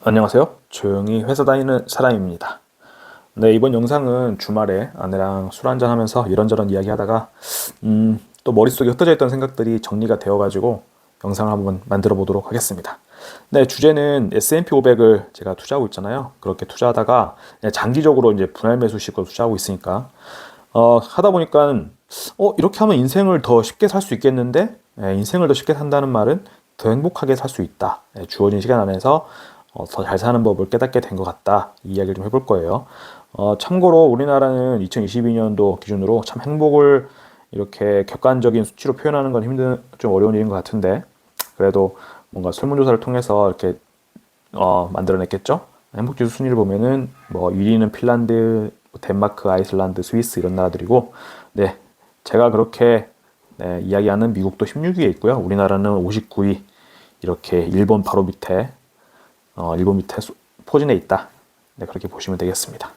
안녕하세요. 조용히 회사 다니는 사람입니다. 네, 이번 영상은 주말에 아내랑 술 한잔 하면서 이런저런 이야기 하다가, 또 머릿속에 흩어져 있던 생각들이 정리가 되어가지고 영상을 한번 만들어 보도록 하겠습니다. 네, 주제는 S&P 500을 제가 투자하고 있잖아요. 그렇게 투자하다가 그냥 장기적으로 이제 분할 매수식으로 투자하고 있으니까, 하다 보니까, 이렇게 하면 인생을 더 쉽게 살 수 있겠는데, 인생을 더 쉽게 산다는 말은 더 행복하게 살 수 있다. 주어진 시간 안에서 더 잘 사는 법을 깨닫게 된 것 같다. 이 이야기를 좀 해볼 거예요. 참고로 우리나라는 2022년도 기준으로 참 행복을 이렇게 객관적인 수치로 표현하는 건 좀 어려운 일인 것 같은데, 그래도 뭔가 설문조사를 통해서 이렇게 만들어냈겠죠? 행복지수 순위를 보면은 뭐 1위는 핀란드, 덴마크, 아이슬란드, 스위스 이런 나라들이고, 네, 제가 그렇게 이야기하는 미국도 16위에 있고요. 우리나라는 59위, 이렇게 일본 바로 밑에 일본 밑에 포진해 있다. 네, 그렇게 보시면 되겠습니다.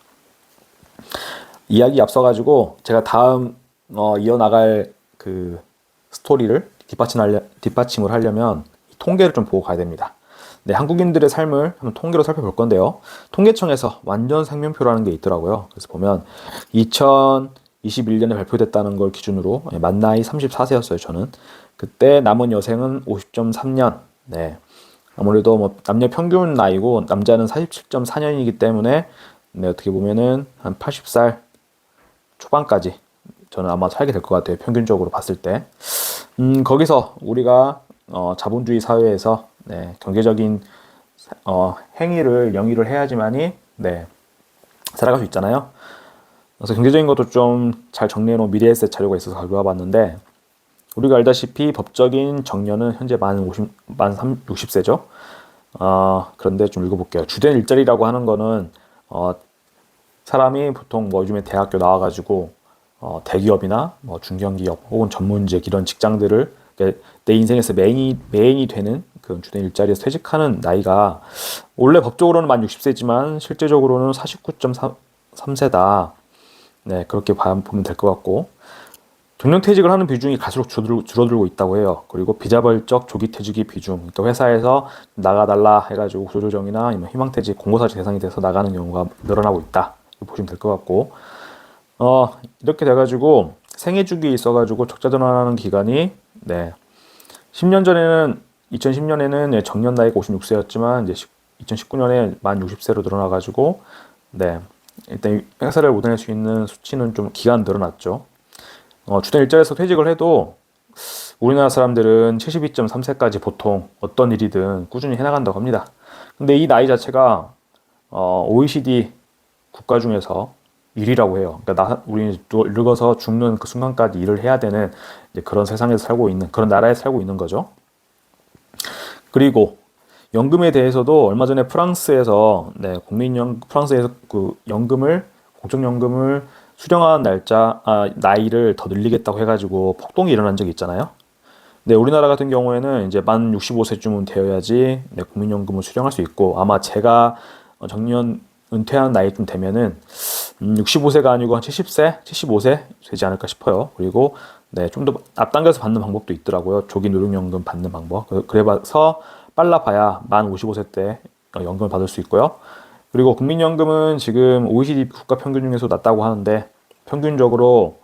이야기 앞서가지고 제가 다음 이어나갈 그 스토리를 뒷받침을 하려면 통계를 좀 보고 가야 됩니다. 네, 한국인들의 삶을 한번 통계로 살펴볼 건데요. 통계청에서 완전 생명표라는 게 있더라고요. 그래서 보면 2021년에 발표됐다는 걸 기준으로 만 나이 34세였어요, 저는. 그때 남은 여생은 50.3년. 네. 아무래도 뭐 남녀 평균 나이고 남자는 47.4년이기 때문에 네, 어떻게 보면은 한 80살 초반까지 저는 아마 살게 될 것 같아요. 평균적으로 봤을 때. 거기서 우리가 자본주의 사회에서 네, 경제적인 행위를 영위를 해야지만이 네, 살아갈 수 있잖아요. 그래서 경제적인 것도 좀 잘 정리해 놓은 미래에셋 자료가 있어서 가져와 봤는데, 우리가 알다시피 법적인 정년은 현재 만 60세죠. 그런데 좀 읽어볼게요. 주된 일자리라고 하는 거는 사람이 보통 뭐 요즘에 대학교 나와가지고 대기업이나 뭐 중견기업 혹은 전문직 이런 직장들을 내 인생에서 메인이 되는 그 주된 일자리에서 퇴직하는 나이가 원래 법적으로는 만 60세지만 실제적으로는 49.3세다. 네, 그렇게 보면 될 것 같고, 정년퇴직을 하는 비중이 갈수록 줄어들고 있다고 해요. 그리고 비자발적 조기퇴직의 비중, 그러니까 회사에서 나가달라 해가지고 구조조정이나 아니면 희망퇴직, 공고사직 대상이 돼서 나가는 경우가 늘어나고 있다. 이렇게 보시면 될 것 같고, 이렇게 돼가지고 생애주기에 있어가지고 적자전환하는 기간이 네, 10년 전에는 2010년에는 정년 나이가 56세였지만 이제 2019년에 만 60세로 늘어나가지고 네, 일단 회사를 못 다닐 수 있는 수치는 좀 기간 늘어났죠. 주된 일자리에서 퇴직을 해도 우리나라 사람들은 72.3세까지 보통 어떤 일이든 꾸준히 해나간다고 합니다. 근데 이 나이 자체가 OECD 국가 중에서 1위라고 해요. 그러니까 우리 늙어서 죽는 그 순간까지 일을 해야 되는 그런 세상에서 살고 있는, 그런 나라에 살고 있는 거죠. 그리고 연금에 대해서도 얼마 전에 프랑스에서 프랑스에서 그 공적연금을 수령한 나이를 더 늘리겠다고 해가지고 폭동이 일어난 적이 있잖아요. 네, 우리나라 같은 경우에는 이제 만 65세쯤은 되어야지 국민연금을 수령할 수 있고, 아마 제가 정년 은퇴한 나이쯤 되면은 65세가 아니고 한 70세, 75세 되지 않을까 싶어요. 그리고 네, 좀 더 앞당겨서 받는 방법도 있더라고요. 조기 노령연금 받는 방법. 그래서 빨라봐야 만 55세 때 연금을 받을 수 있고요. 그리고 국민연금은 지금 OECD 국가 평균 중에서 낮다고 하는데, 평균적으로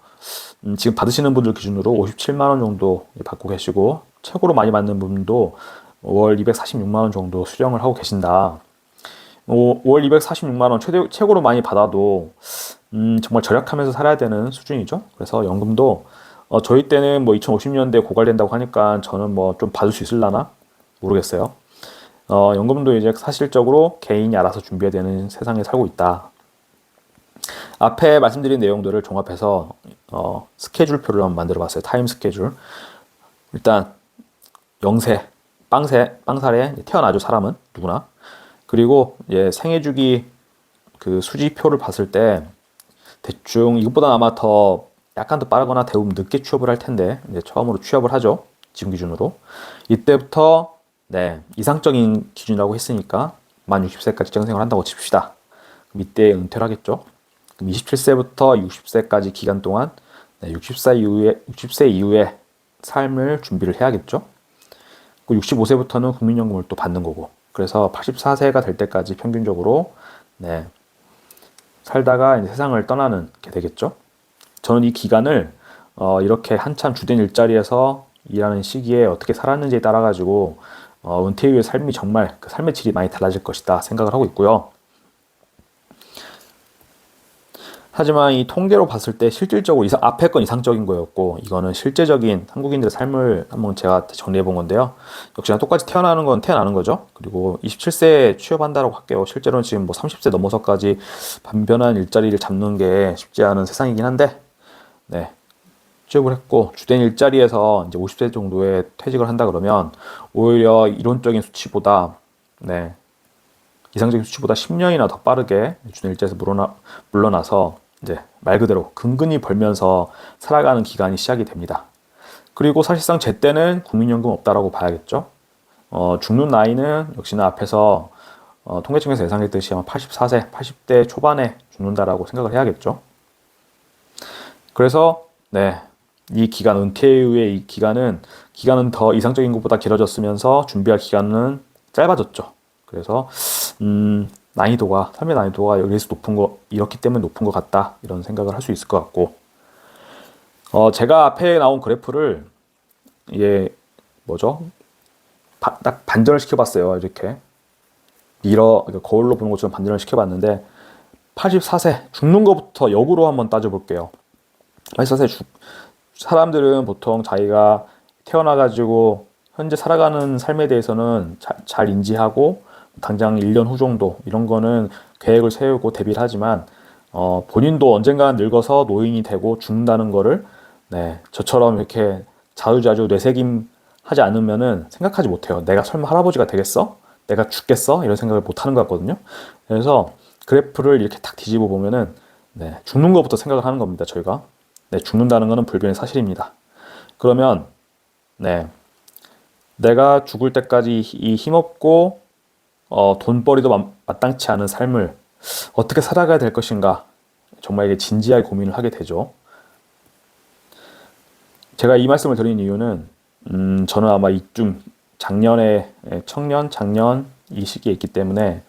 지금 받으시는 분들 기준으로 57만 원 정도 받고 계시고, 최고로 많이 받는 분도 월 246만 원 정도 수령을 하고 계신다. 월 246만 원 최고로 많이 받아도 정말 절약하면서 살아야 되는 수준이죠. 그래서 연금도 저희 때는 뭐 2050년대 고갈된다고 하니까 저는 뭐 좀 받을 수 있을라나 모르겠어요. 연금도 이제 사실적으로 개인이 알아서 준비해야 되는 세상에 살고 있다. 앞에 말씀드린 내용들을 종합해서 스케줄표를 한번 만들어 봤어요. 타임 스케줄. 일단 0세, 빵살에 태어나죠, 사람은 누구나. 그리고 생애 주기 그 수지표를 봤을 때 대충 이것보다 아마 더 약간 더 빠르거나 대부분 늦게 취업을 할 텐데, 이제 처음으로 취업을 하죠. 지금 기준으로. 이때부터 네, 이상적인 기준이라고 했으니까 만 60세까지 직장 생활을 한다고 칩시다. 그럼 이때 은퇴를 하겠죠. 그럼 27세부터 60세까지 기간 동안 네, 60세 이후에 삶을 준비를 해야겠죠. 그 65세부터는 국민연금을 또 받는 거고, 그래서 84세가 될 때까지 평균적으로 네, 살다가 이제 세상을 떠나는 게 되겠죠. 저는 이 기간을 이렇게 한참 주된 일자리에서 일하는 시기에 어떻게 살았는지에 따라 가지고 은퇴 이후의 삶이 정말 그 삶의 질이 많이 달라질 것이다 생각을 하고 있고요. 하지만 이 통계로 봤을 때 실질적으로 앞에 건 이상적인 거였고 이거는 실제적인 한국인들의 삶을 한번 제가 정리해 본 건데요. 역시나 똑같이 태어나는 건 태어나는 거죠. 그리고 27세에 취업한다고 할게요. 실제로는 지금 뭐 30세 넘어서까지 반변한 일자리를 잡는 게 쉽지 않은 세상이긴 한데 네. 취업을 했고 주된 일자리에서 이제 50세 정도에 퇴직을 한다 그러면 오히려 이론적인 수치보다 네. 이상적인 수치보다 10년이나 더 빠르게 주된 일자리에서 물러나서 이제 말 그대로 근근히 벌면서 살아가는 기간이 시작이 됩니다. 그리고 사실상 제 때는 국민연금 없다라고 봐야겠죠. 죽는 나이는 역시나 앞에서 통계청에서 예상했듯이 아마 84세, 80대 초반에 죽는다라고 생각을 해야겠죠. 그래서 네, 이 기간 은퇴 이후의 이 기간은 더 이상적인 것보다 길어졌으면서 준비할 기간은 짧아졌죠. 그래서 삶의 난이도가 여기서 이렇기 때문에 높은 것 같다 이런 생각을 할 수 있을 것 같고 제가 앞에 나온 그래프를 이게 뭐죠? 딱 반전을 시켜봤어요. 이렇게 거울로 보는 것처럼 반전을 시켜봤는데 84세 죽는 것부터 역으로 한번 따져볼게요. 84세 사람들은 보통 자기가 태어나가지고 현재 살아가는 삶에 대해서는 잘 인지하고 당장 1년 후 정도 이런 거는 계획을 세우고 대비를 하지만 본인도 언젠가 늙어서 노인이 되고 죽는다는 거를 네, 저처럼 이렇게 자주자주 뇌새김 하지 않으면은 생각하지 못해요. 내가 설마 할아버지가 되겠어? 내가 죽겠어? 이런 생각을 못 하는 것 같거든요. 그래서 그래프를 이렇게 딱 뒤집어 보면은 네, 죽는 것부터 생각을 하는 겁니다. 저희가 네, 죽는다는 거는 불변의 사실입니다. 그러면 네, 내가 죽을 때까지 이 힘없고 돈벌이도 마땅치 않은 삶을 어떻게 살아가야 될 것인가 정말 이게 진지하게 고민을 하게 되죠. 제가 이 말씀을 드린 이유는 저는 아마 이쯤 작년 이 시기에 있기 때문에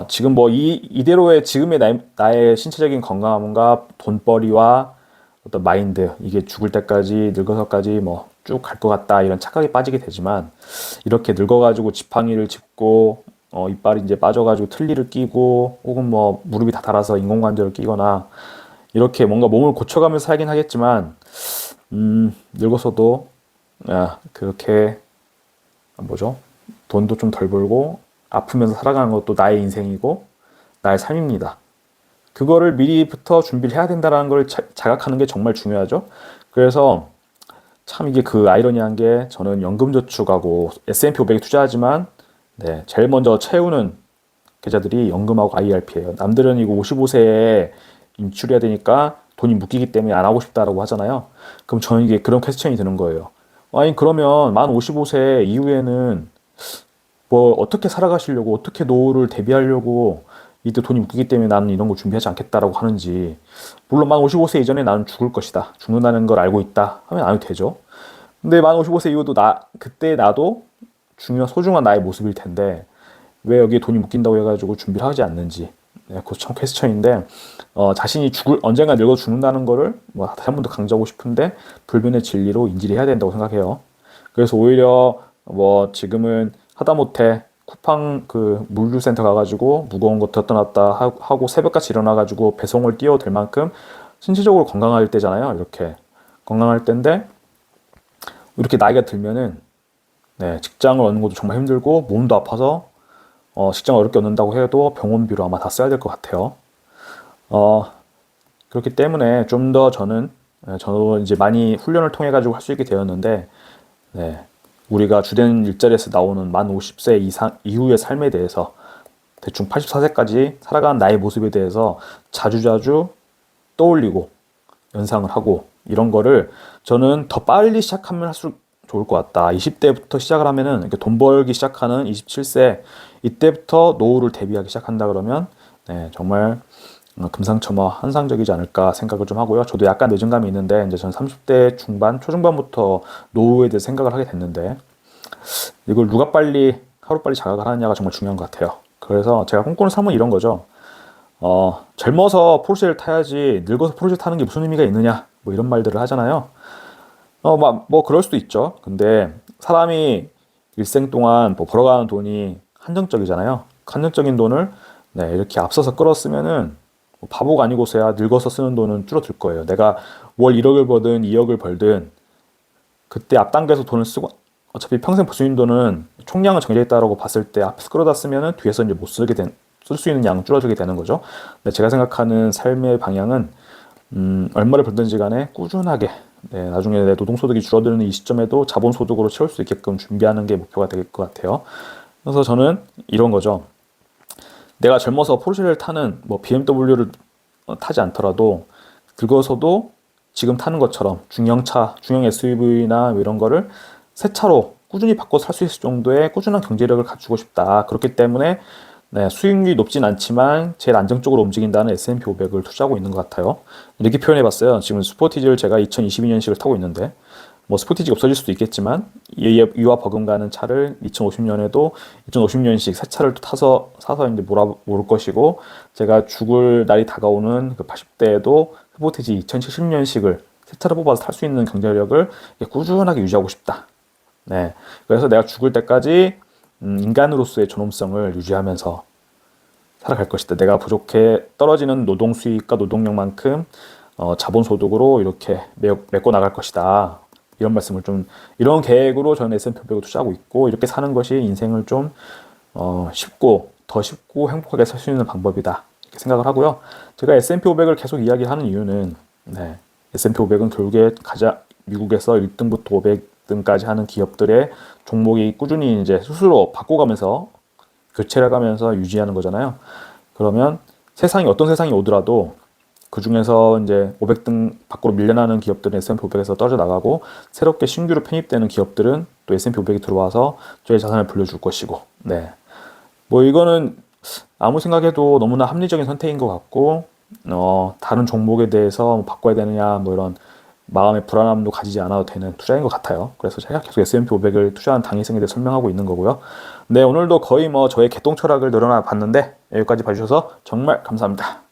지금 뭐 이대로의 지금의 나의 신체적인 건강함과 돈벌이와 어떤 마인드 이게 죽을 때까지 늙어서까지 뭐 쭉 갈 것 같다 이런 착각에 빠지게 되지만 이렇게 늙어가지고 지팡이를 짚고 이빨이 이제 빠져가지고 틀니를 끼고 혹은 뭐 무릎이 다 닳아서 인공관절을 끼거나 이렇게 뭔가 몸을 고쳐가면서 살긴 하겠지만 늙어서도 그렇게 뭐죠? 돈도 좀 덜 벌고 아프면서 살아가는 것도 나의 인생이고 나의 삶입니다. 그거를 미리부터 준비를 해야 된다는 걸 자각하는 게 정말 중요하죠. 그래서 참 이게 그 아이러니한 게 저는 연금저축하고 S&P 500에 투자하지만 네, 제일 먼저 채우는 계좌들이 연금하고 IRP예요. 남들은 이거 55세에 인출해야 되니까 돈이 묶이기 때문에 안 하고 싶다라고 하잖아요. 그럼 저는 이게 그런 퀘스천이 드는 거예요. 아니 그러면 만 55세 이후에는 뭐 어떻게 살아가시려고 어떻게 노후를 대비하려고 이때 돈이 묶이기 때문에 나는 이런 걸 준비하지 않겠다라고 하는지 물론 만 55세 이전에 나는 죽을 것이다 죽는다는 걸 알고 있다 하면 안 해도 되죠. 근데 만 55세 이후도 그때 나도 소중한 나의 모습일 텐데 왜 여기에 돈이 묶인다고 해가지고 준비를 하지 않는지 그거 참 퀘스천인데 자신이 언젠가 늙어 죽는다는 거를 뭐 다시 한 번 더 강조하고 싶은데 불변의 진리로 인지를 해야 된다고 생각해요. 그래서 오히려 뭐 지금은 하다못해 쿠팡 그 물류센터 가가지고 무거운 거 들었다 놨다 하고 새벽같이 일어나가지고 배송을 뛰어도 될 만큼 신체적으로 건강할 때잖아요. 이렇게 건강할 때인데 이렇게 나이가 들면은 네, 직장을 얻는 것도 정말 힘들고 몸도 아파서 직장을 어렵게 얻는다고 해도 병원비로 아마 다 써야 될 것 같아요. 그렇기 때문에 좀 더 저도 이제 많이 훈련을 통해 가지고 할 수 있게 되었는데 네, 우리가 주된 일자리에서 나오는 만 50세 이후의 삶에 대해서 대충 84세까지 살아가는 나의 모습에 대해서 자주자주 떠올리고 연상을 하고 이런 거를 저는 더 빨리 시작하면 할수록 좋을 것 같다. 20대부터 시작을 하면은 이렇게 돈 벌기 시작하는 27세 이때부터 노후를 대비하기 시작한다 그러면 네, 정말 금상첨화 환상적이지 않을까 생각을 좀 하고요. 저도 약간 늦은 감이 있는데 이제 전 30대 중반 초중반부터 노후에 대해 생각을 하게 됐는데 이걸 누가 빨리 하루빨리 자각을 하느냐가 정말 중요한 것 같아요. 그래서 제가 꿈꾸는 삶은 이런 거죠. 젊어서 포르쉐를 타야지 늙어서 포르쉐 타는 게 무슨 의미가 있느냐, 뭐 이런 말들을 하잖아요. 뭐 그럴 수도 있죠. 근데 사람이 일생 동안 뭐 벌어가는 돈이 한정적이잖아요. 한정적인 돈을 이렇게 앞서서 끌었으면은 뭐 바보가 아니고서야 늙어서 쓰는 돈은 줄어들 거예요. 내가 월 1억을 벌든 2억을 벌든 그때 앞당겨서 돈을 쓰고 어차피 평생 벌 수 있는 돈은 총량은 정해져 있다고 봤을 때 앞에서 끌어다 쓰면은 뒤에서 이제 못 쓰게 쓸 수 있는 양 줄어들게 되는 거죠. 근데 제가 생각하는 삶의 방향은 얼마를 벌든지 간에 꾸준하게 나중에 내 노동소득이 줄어드는 이 시점에도 자본소득으로 채울 수 있게끔 준비하는 게 목표가 될 것 같아요. 그래서 저는 이런 거죠. 내가 젊어서 포르쉐를 타는 뭐 BMW를 타지 않더라도 늙어서도 지금 타는 것처럼 중형차, 중형 SUV나 이런 거를 새 차로 꾸준히 바꿔 살 수 있을 정도의 꾸준한 경제력을 갖추고 싶다. 그렇기 때문에 수익률이 높진 않지만 제일 안정적으로 움직인다는 S&P 500을 투자하고 있는 것 같아요. 이렇게 표현해봤어요. 지금 스포티지를 제가 2022년식을 타고 있는데 뭐 스포티지가 없어질 수도 있겠지만 이와 버금가는 차를 2050년에도 2050년식 새 차를 또 사서 이제 몰을 것이고, 제가 죽을 날이 다가오는 그 80대에도 스포티지 2070년식을 새 차를 뽑아서 탈 수 있는 경제력을 꾸준하게 유지하고 싶다. 그래서 내가 죽을 때까지 인간으로서의 존엄성을 유지하면서 살아갈 것이다. 내가 부족해 떨어지는 노동 수익과 노동력만큼 자본소득으로 이렇게 메꿔 나갈 것이다. 이런 말씀을 이런 계획으로 저는 S&P 500을 투자하고 있고, 이렇게 사는 것이 인생을 좀 더 쉽고 행복하게 살 수 있는 방법이다. 이렇게 생각을 하고요. 제가 S&P 500을 계속 이야기하는 이유는 S&P 500은 결국에 미국에서 1등부터 500등까지 하는 기업들의 종목이 꾸준히 이제 스스로 바꿔가면서 교체를 해가면서 유지하는 거잖아요. 그러면 어떤 세상이 오더라도 그 중에서 이제 500등 밖으로 밀려나는 기업들은 S&P 500에서 떨어져 나가고, 새롭게 신규로 편입되는 기업들은 또 S&P 500이 들어와서 저의 자산을 불려줄 것이고, 뭐 이거는 아무 생각해도 너무나 합리적인 선택인 것 같고, 다른 종목에 대해서 바꿔야 되느냐 뭐 이런 마음의 불안함도 가지지 않아도 되는 투자인 것 같아요. 그래서 제가 계속 S&P 500을 투자한 당위성에 대해 설명하고 있는 거고요. 오늘도 거의 뭐 저의 개똥 철학을 늘어나 봤는데 여기까지 봐주셔서 정말 감사합니다.